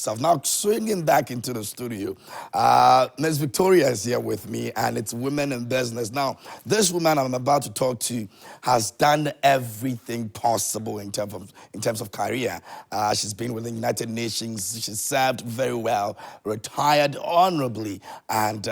myself. Now, swinging back into the studio, Ms. Victoria is here with me, and it's Women in Business. Now, this woman I'm about to talk to has done everything possible in terms of career. She's been with the United Nations. She's served very well, retired honorably, and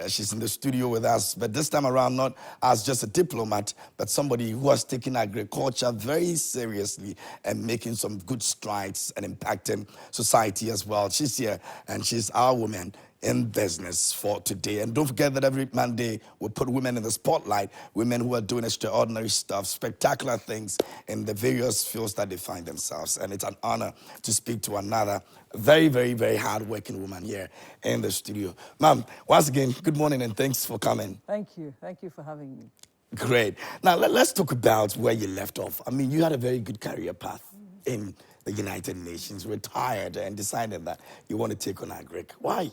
she's in the studio with us, but this time around not as just a diplomat, but somebody who has taken agriculture very seriously and making some good strides and impacting society as well. She's here, and she's our woman in business for today. And don't forget that every Monday we put women in the spotlight, women who are doing extraordinary stuff, spectacular things in the various fields that they find themselves. And it's an honor to speak to another very, very, very hardworking woman here in the studio. Ma'am, once again, good morning and thanks for coming. Thank you. Thank you for having me. Great. Now, let's talk about where you left off. I mean, you had a very good career path in the United Nations, retired and decided that you want to take on agric. Why?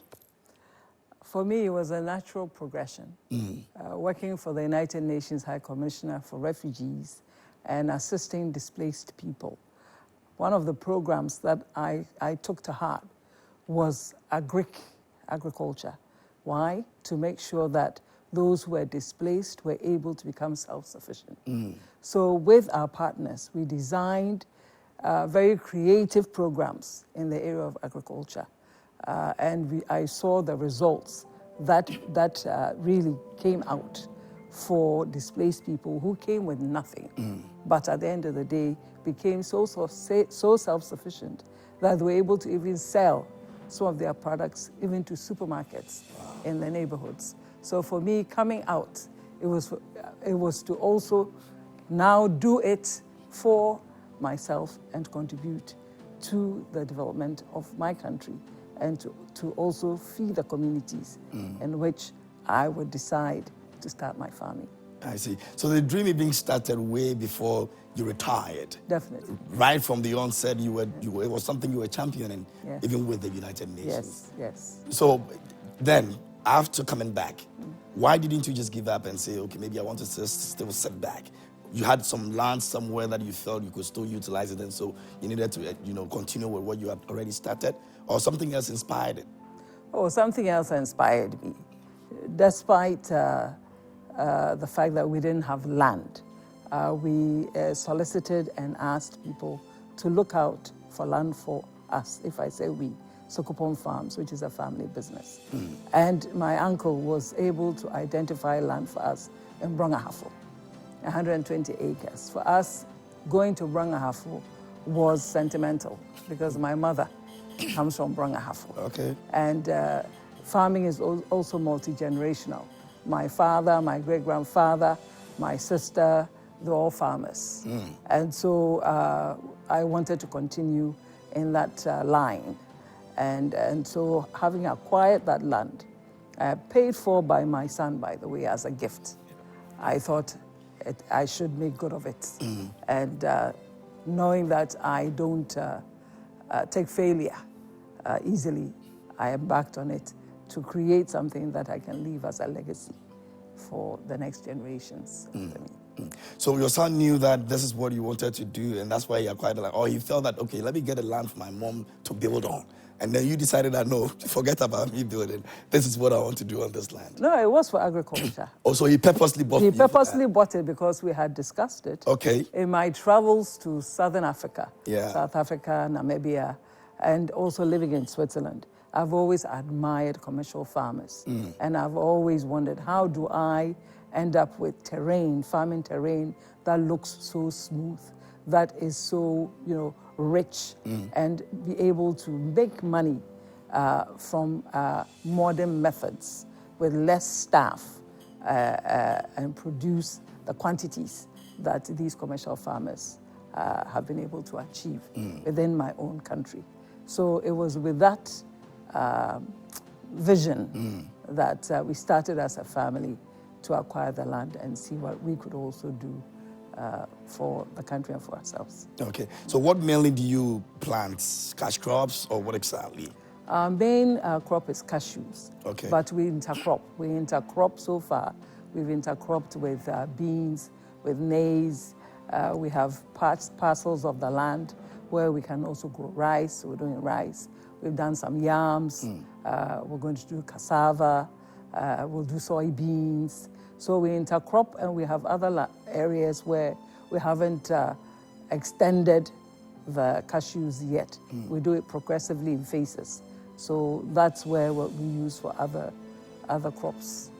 For me, it was a natural progression. Working for the United Nations High Commissioner for Refugees and assisting displaced people. One of the programs that I took to heart was agriculture. Why? To make sure that those who were displaced were able to become self-sufficient. So with our partners, we designed very creative programs in the area of agriculture. And I saw the results that really came out for displaced people who came with nothing, but at the end of the day became so self-sufficient that they were able to even sell some of their products even to supermarkets in the neighborhoods. So for me, coming out, it was to also now do it for myself and contribute to the development of my country, and to also feed the communities in which I would decide to start my farming. I see. So the dream is being started way before you retired. Definitely. Right from the onset, it was something you were championing, even with the United Nations. Yes. So then, after coming back, why didn't you just give up and say, okay, maybe I want to still sit back? You had some land somewhere that you felt you could still utilize it, and so you needed to, continue with what you had already started, or something else inspired it? Oh, something else inspired me. Despite the fact that we didn't have land, we solicited and asked people to look out for land for us. If I say we, Sokopong Farms, which is a family business. And my uncle was able to identify land for us in Brongahafo. 120 acres. For us, going to Brongahafo was sentimental because my mother comes from Brongahafo. Okay. And farming is also multi-generational. My father, my great-grandfather, my sister, they're all farmers. And so I wanted to continue in that line. And so having acquired that land, paid for by my son, by the way, as a gift, I thought I should make good of it. And knowing that I don't take failure easily, I embarked on it to create something that I can leave as a legacy for the next generations after me. So your son knew that this is what you wanted to do, and that's why he acquired the land. Or he felt that, okay, let me get a land for my mom to build on. And then you decided that, no, forget about me building. This is what I want to do on this land. No, it was for agriculture. Oh, so he purposely bought it? He purposely bought it because we had discussed it. Okay. In my travels to Southern Africa, Yeah. South Africa, Namibia, and also living in Switzerland, I've always admired commercial farmers. And I've always wondered, how do I end up with farming terrain that looks so smooth, that is so, rich, and be able to make money from modern methods with less staff and produce the quantities that these commercial farmers have been able to achieve within my own country. So it was with that vision that we started as a family to acquire the land and see what we could also do for the country and for ourselves. Okay. So what mainly do you plant? Cash crops or what exactly? Our main crop is cashews. Okay. But we intercrop. We intercrop so far. We've intercropped with beans, with maize. We have parcels of the land where we can also grow rice. So we're doing rice. We've done some yams. We're going to do cassava. We'll do soybeans. So we intercrop, and we have other areas where we haven't extended the cashews yet. We do it progressively in phases. So that's where what we use for other crops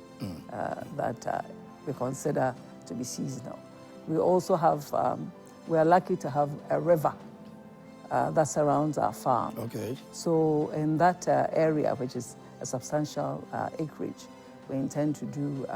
that we consider to be seasonal. We also have, we are lucky to have a river that surrounds our farm. Okay. So in that area, which is a substantial acreage, we intend to do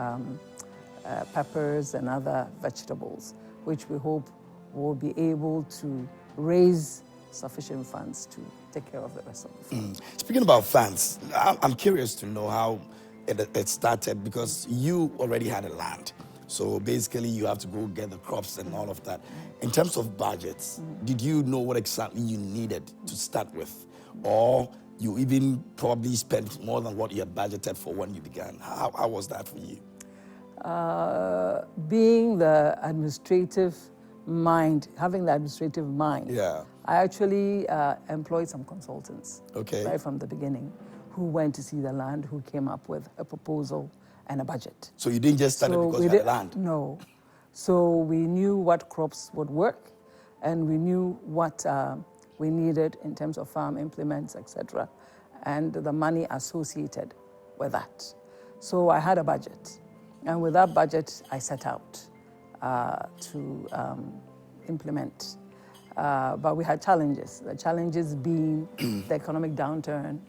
peppers and other vegetables, which we hope will be able to raise sufficient funds to take care of the rest of the farm. Speaking about funds, I'm curious to know how it started, because you already had a land. So basically you have to go get the crops and all of that. In terms of budgets, did you know what exactly you needed to start with? Or you even probably spent more than what you had budgeted for when you began? How was that for you? Being the administrative mind, having the administrative mind, Yeah. I actually employed some consultants right from the beginning who went to see the land, who came up with a proposal and a budget. So you didn't just start it because you had land? No. So we knew what crops would work, and we knew what we needed in terms of farm implements, etc., and the money associated with that. So I had a budget, and with that budget, I set out to implement. But we had challenges. The challenges being the economic downturn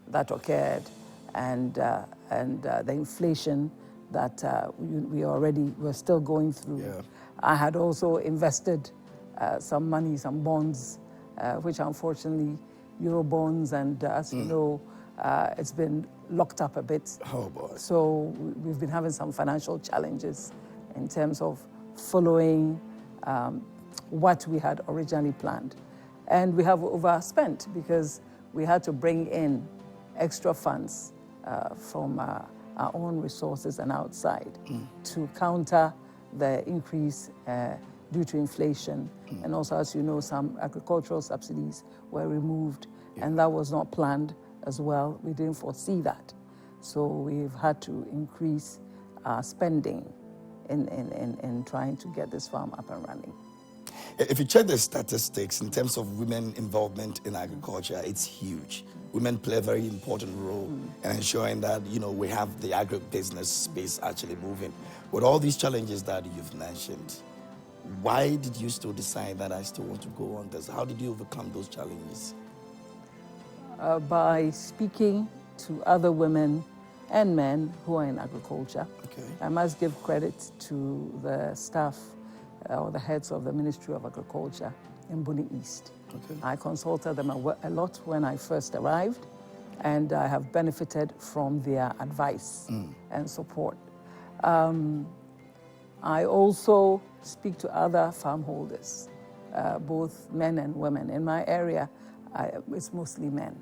that occurred, and the inflation that we were still going through. Yeah. I had also invested some money, some bonds, which unfortunately, Euro bonds, and as you know, it's been locked up a bit. Oh boy. So we've been having some financial challenges in terms of following what we had originally planned. And we have overspent because we had to bring in extra funds from our own resources and outside to counter the increase due to inflation. And also, as you know, some agricultural subsidies were removed, and that was not planned as well. We didn't foresee that. So we've had to increase our spending in trying to get this farm up and running. If you check the statistics in terms of women involvement in agriculture, it's huge. Women play a very important role in ensuring that, we have the agribusiness space actually moving. With all these challenges that you've mentioned, why did you still decide that I still want to go on this? How did you overcome those challenges? By speaking to other women and men who are in agriculture. Okay. I must give credit to the staff or the heads of the Ministry of Agriculture in Buni East. Okay. I consulted them a lot when I first arrived, and I have benefited from their advice and support. I also speak to other farm holders, both men and women. In my area, it's mostly men.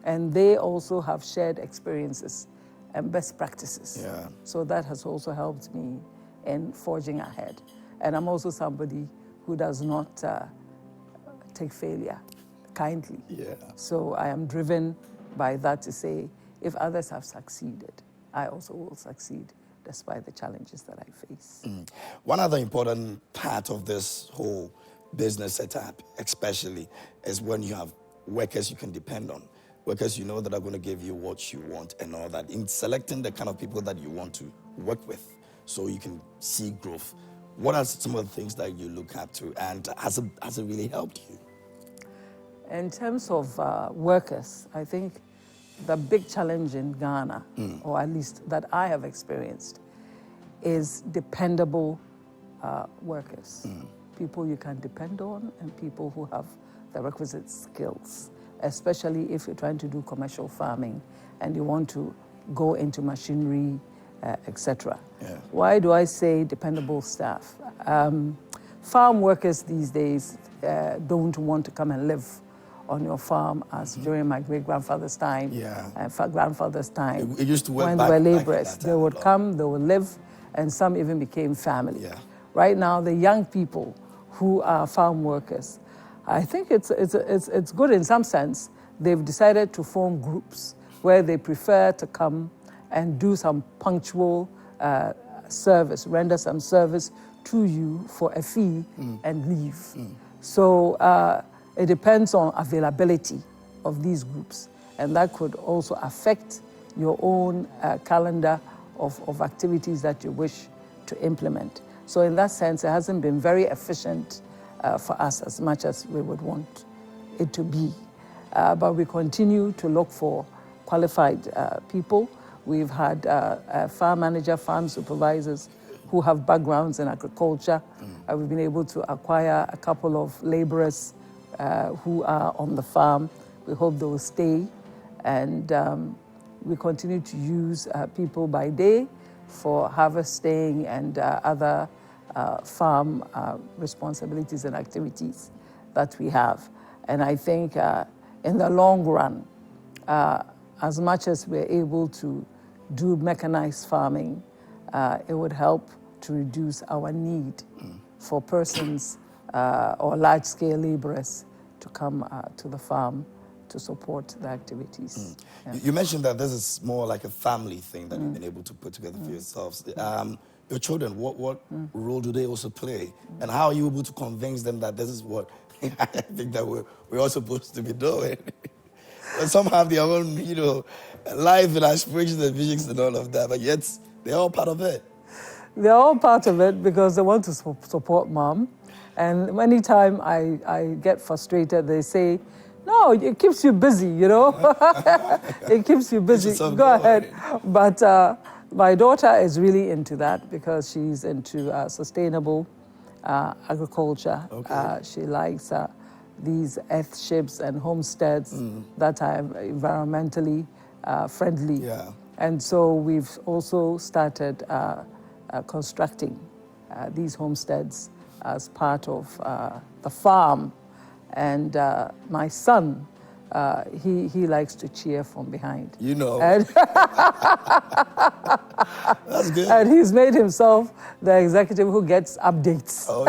And they also have shared experiences and best practices. Yeah. So that has also helped me in forging ahead. And I'm also somebody who does not take failure kindly. Yeah. So I am driven by that to say, if others have succeeded, I also will succeed despite the challenges that I face. One other important part of this whole business setup, especially, is when you have workers you can depend on. Workers you know that are going to give you what you want and all that. In selecting the kind of people that you want to work with so you can see growth, what are some of the things that you look at to, and has it really helped you? In terms of workers, I think the big challenge in Ghana, or at least that I have experienced, is dependable workers. People you can depend on and people who have the requisite skills, especially if you're trying to do commercial farming and you want to go into machinery, etc. Yeah. Why do I say dependable staff? Farm workers these days don't want to come and live on your farm as during my great-grandfather's time, grandfather's time. It used to work when back, they were laborers. They would time. come, they would live, and some even became family. Yeah. Right now, the young people who are farm workers I think it's good in some sense. They've decided to form groups where they prefer to come and do some punctual service, render some service to you for a fee and leave. So it depends on availability of these groups, and that could also affect your own calendar of activities that you wish to implement. So in that sense, it hasn't been very efficient for us as much as we would want it to be. But we continue to look for qualified people. We've had farm manager, farm supervisors who have backgrounds in agriculture. We've been able to acquire a couple of laborers who are on the farm. We hope they will stay. And we continue to use people by day for harvesting and other farm responsibilities and activities that we have. And I think in the long run, as much as we're able to do mechanized farming, it would help to reduce our need for persons or large-scale laborers to come to the farm to support the activities. Yeah. You mentioned that this is more like a family thing that you've been able to put together for yourselves. Your children, what role do they also play? And how are you able to convince them that this is what I think that we're all supposed to be doing? But some have their own, life and aspirations and visions and all of that, but yet they're all part of it. They're all part of it because they want to support mom. And anytime I get frustrated, they say, no, it keeps you busy, It keeps you busy. Go ahead. But my daughter is really into that because she's into sustainable agriculture. Okay. She likes these earthships and homesteads that are environmentally friendly. Yeah. And so we've also started constructing these homesteads as part of the farm. And my son, he likes to cheer from behind. And that's good. And he's made himself the executive who gets updates. Oh,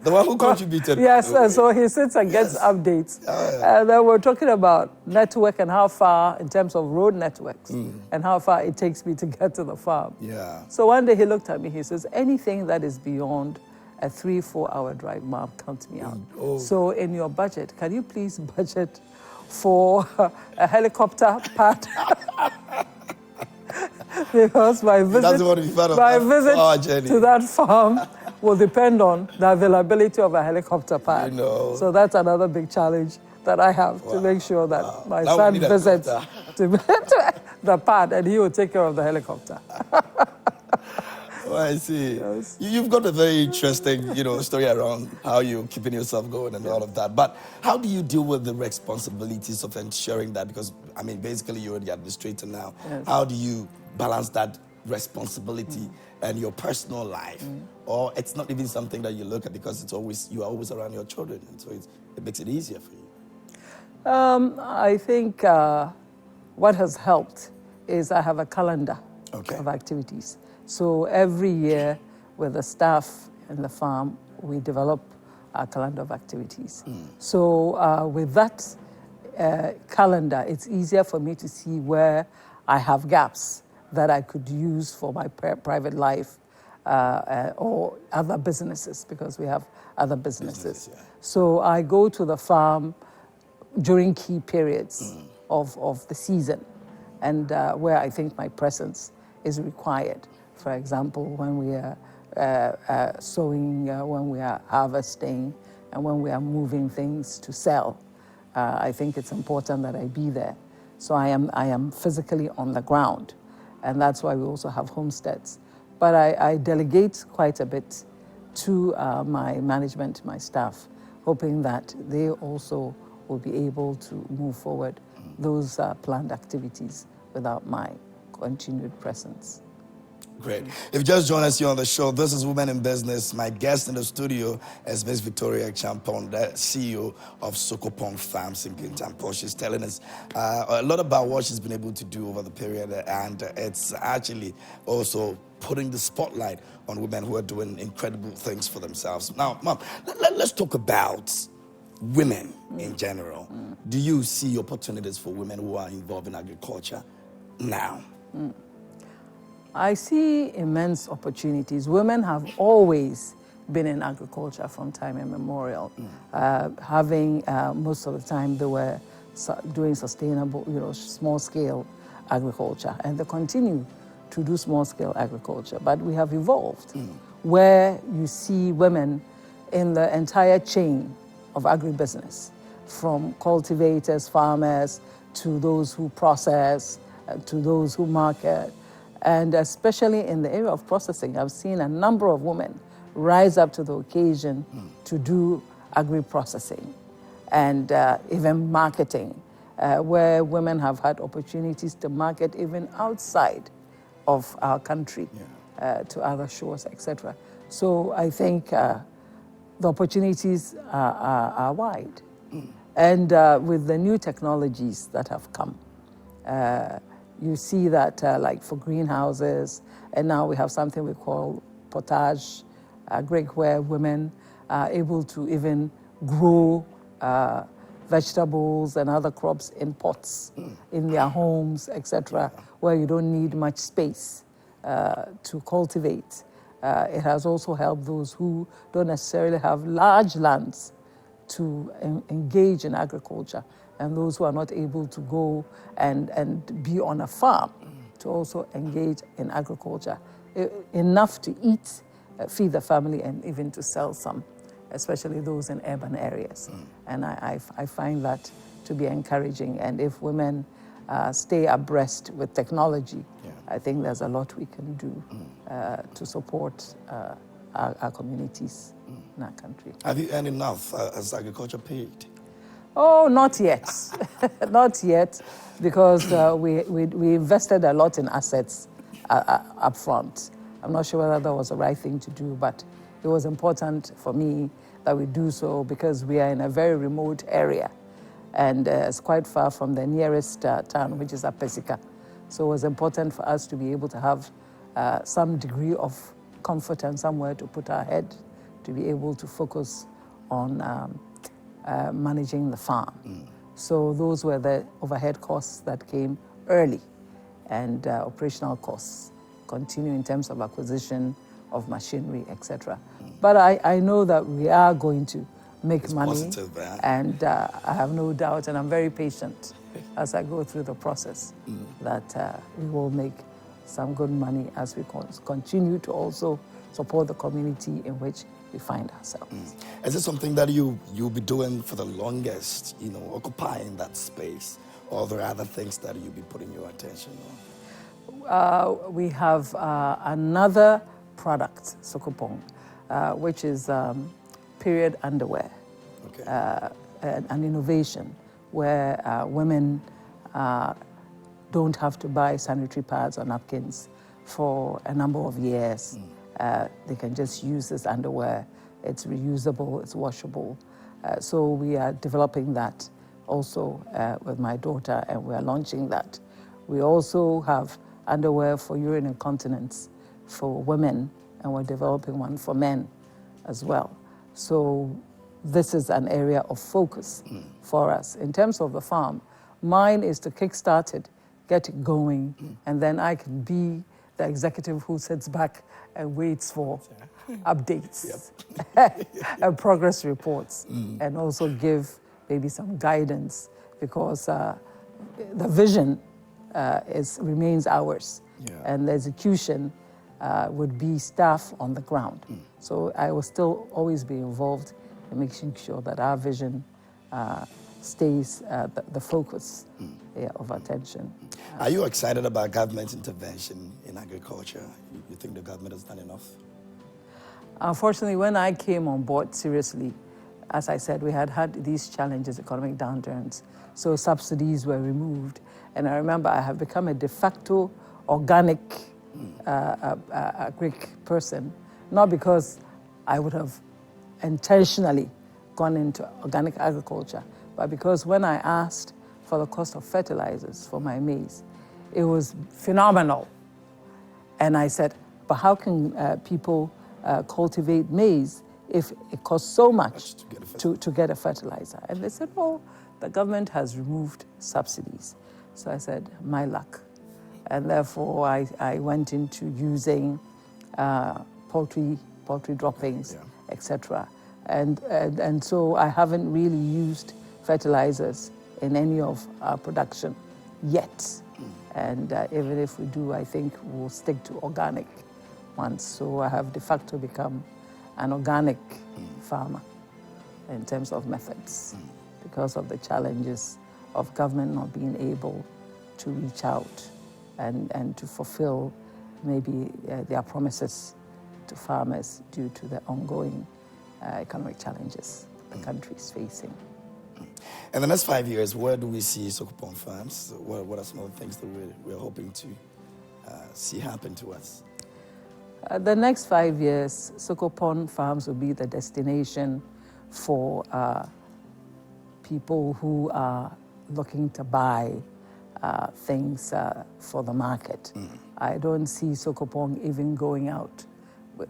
the one who contributed. Yes, so he sits and gets updates. Oh, yeah. And then we're talking about network and how far, in terms of road networks, and how far it takes me to get to the farm. Yeah. So one day he looked at me, he says, anything that is beyond a 3-4 hour drive, Mom, count me out. Oh. So in your budget, can you please budget for a helicopter pad? Because my visit to that farm will depend on the availability of a helicopter pad. So that's another big challenge that I have to make sure that my son visits to the pad and he will take care of the helicopter. Oh, I see. Yes. You've got a very interesting, story around how you're keeping yourself going and all of that. But how do you deal with the responsibilities of ensuring that? Because, basically you're the administrator now. Yes. How do you balance that responsibility and your personal life? Or it's not even something that you look at because you are always around your children. And so it makes it easier for you. I think what has helped is I have a calendar of activities. So every year with the staff in the farm, we develop a calendar of activities. So with that calendar, it's easier for me to see where I have gaps that I could use for my private life or other businesses, because we have other businesses. So I go to the farm during key periods of the season and where I think my presence is required. For example, when we are sowing, when we are harvesting, and when we are moving things to sell, I think it's important that I be there. So I am physically on the ground, and that's why we also have homesteads. But I delegate quite a bit to my management, my staff, hoping that they also will be able to move forward those planned activities without my continued presence. Great. If you just joined us here on the show, this is Women in Business. My guest in the studio is Miss Victoria Champong, the CEO of Sokopong Farms in Kintampo. She's telling us a lot about what she's been able to do over the period, and it's actually also putting the spotlight on women who are doing incredible things for themselves. Now, Mom, let's talk about women in general. Do you see opportunities for women who are involved in agriculture now? I see immense opportunities. Women have always been in agriculture from time immemorial. Most of the time they were doing sustainable, small-scale agriculture, and they continue to do small-scale agriculture. But we have evolved where you see women in the entire chain of agribusiness, from cultivators, farmers, to those who process, to those who market. And especially in the area of processing, I've seen a number of women rise up to the occasion to do agri-processing and even marketing, where women have had opportunities to market even outside of our country, to other shores, etc. So I think the opportunities are wide. And with the new technologies that have come, you see that like for greenhouses, and now we have something we call potage agric, where women are able to even grow vegetables and other crops in pots in their homes, etc., where you don't need much space to cultivate. It has also helped those who don't necessarily have large lands to engage in agriculture, and those who are not able to go and be on a farm to also engage in agriculture. Enough to eat, feed the family, and even to sell some, especially those in urban areas. And I find that to be encouraging. And if women stay abreast with technology, I think there's a lot we can do to support our communities in our country. Have you earned enough as agriculture paid? Oh, not yet. Not yet, because we invested a lot in assets up front. I'm not sure whether that was the right thing to do, but it was important for me that we do so because we are in a very remote area, and it's quite far from the nearest town, which is Apesika. So it was important for us to be able to have some degree of comfort and somewhere to put our head, to be able to focus on managing the farm. So those were the overhead costs that came early, and operational costs continue in terms of acquisition of machinery, etc. But I know that we are going to make money, positive, and I have no doubt, and I'm very patient as I go through the process, that we will make some good money as we continue to also support the community in which we find ourselves. Is it something that you'll be doing for the longest, occupying that space, or are there other things that you'll be putting your attention on? We have another product, Sokopong, which is period underwear, an innovation where women don't have to buy sanitary pads or napkins for a number of years. They can just use this underwear. It's reusable, it's washable. So we are developing that also with my daughter, and we are launching that. We also have underwear for urine incontinence for women, and we're developing one for men as well. So this is an area of focus for us. In terms of the farm, mine is to kickstart it, get it going, and then I can be the executive who sits back and waits for updates and progress reports, and also give maybe some guidance, because the vision remains ours, and the execution would be staff on the ground. So I will still always be involved in making sure that our vision stays the focus of attention. Are you excited about government intervention in agriculture? You think the government has done enough? Unfortunately, when I came on board seriously, as I said, we had these challenges, economic downturns, so subsidies were removed. And I remember I have become a de facto organic a Greek person, not because I would have intentionally gone into organic agriculture, but because when I asked for the cost of fertilizers for my maize, it was phenomenal. And I said, but how can people cultivate maize if it costs so much to get a fertilizer? And they said, well, the government has removed subsidies. So I said, my luck. And therefore, I went into using poultry droppings, etc. And so I haven't really used fertilizers in any of our production yet. And even if we do, I think we'll stick to organic ones. So I have de facto become an organic farmer in terms of methods because of the challenges of government not being able to reach out and to fulfill maybe their promises to farmers due to the ongoing economic challenges the country is facing. In the next 5 years, where do we see Sokopong Farms? What are some of the things that we're hoping to see happen to us? The next 5 years, Sokopong Farms will be the destination for people who are looking to buy things for the market. I don't see Sokopong even going out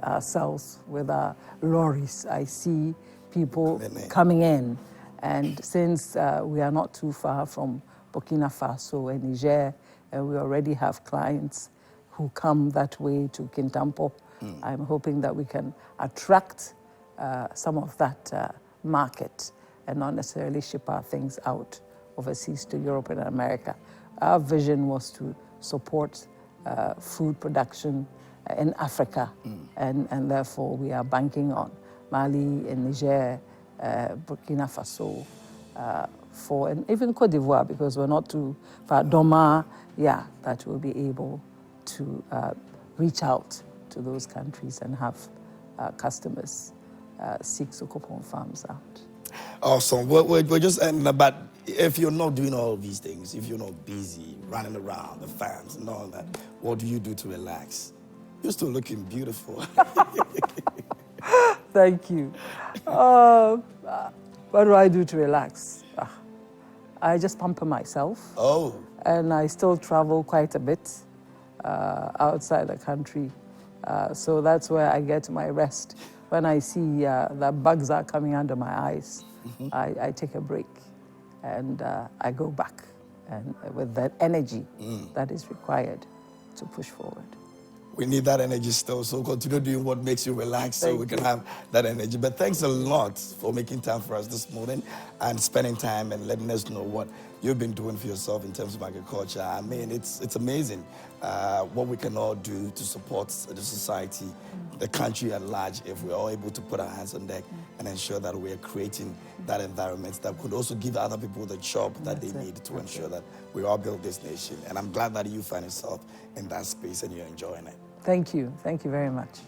ourselves with our lorries. I see people coming in. And since we are not too far from Burkina Faso and Niger, and we already have clients who come that way to Kintampo, I'm hoping that we can attract some of that market and not necessarily ship our things out overseas to Europe and America. Our vision was to support food production in Africa, and therefore we are banking on Mali and Niger, Burkina Faso, and even Cote d'Ivoire, because we're not too far, Doma, that we'll be able to reach out to those countries and have customers seek Sokopong Farms out. Awesome. We're just ending, but if you're not doing all of these things, if you're not busy running around the farms and all that, what do you do to relax? You're still looking beautiful. Thank you. What do I do to relax? I just pamper myself. Oh. And I still travel quite a bit outside the country. So that's where I get my rest. When I see that bugs are coming under my eyes, I take a break and I go back and with that energy that is required to push forward. We need that energy still, so continue doing what makes you relax so we can have that energy. But thanks a lot for making time for us this morning and spending time and letting us know what you've been doing for yourself in terms of agriculture. I mean, it's amazing what we can all do to support the society, the country at large, if we're all able to put our hands on deck and ensure that we're creating that environment that could also give other people the job that they need to ensure that we all build this nation. And I'm glad that you find yourself in that space and you're enjoying it. Thank you. Thank you very much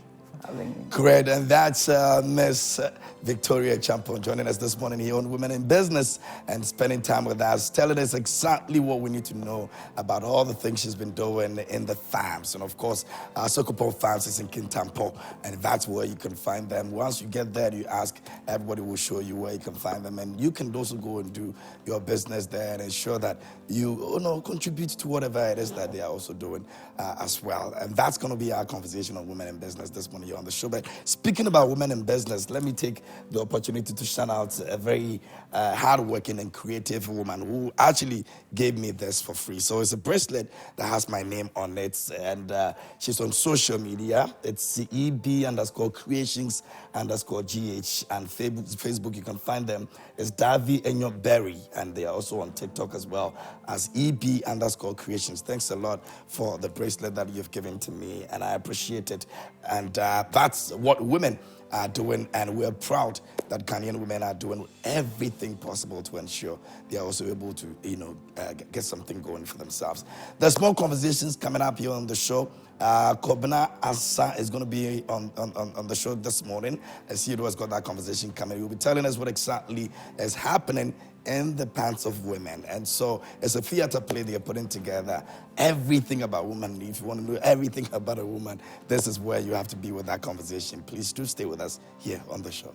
for having me. Great. And that's Miss Victoria Champon joining us this morning here on Women in Business and spending time with us, telling us exactly what we need to know about all the things she's been doing in the farms. And of course, Sokopong Farms is in Kintampo, and that's where you can find them. Once you get there, you ask, everybody will show you where you can find them. And you can also go and do your business there and ensure that you contribute to whatever it is that they are also doing as well. And that's going to be our conversation on Women in Business this morning here on the show. But speaking about women in business, let me take the opportunity to shout out a very hardworking and creative woman who actually gave me this for free. So it's a bracelet that has my name on it, and she's on social media. It's EB_creations_GH, and Facebook you can find them. It's Davi Enyo Berry, and they are also on TikTok as well as EB_creations. Thanks a lot for the bracelet that you've given to me, and I appreciate it. And that's what women are doing, and we're proud that Ghanaian women are doing everything possible to ensure they are also able to, get something going for themselves. There's more conversations coming up here on the show. Kobina Asa is going to be on the show this morning. As he has got that conversation coming, he will be telling us what exactly is happening in the pants of women. And so it's a theater play they're putting together. Everything about women. If you want to know everything about a woman, this is where you have to be with that conversation. Please do stay with us here on the show.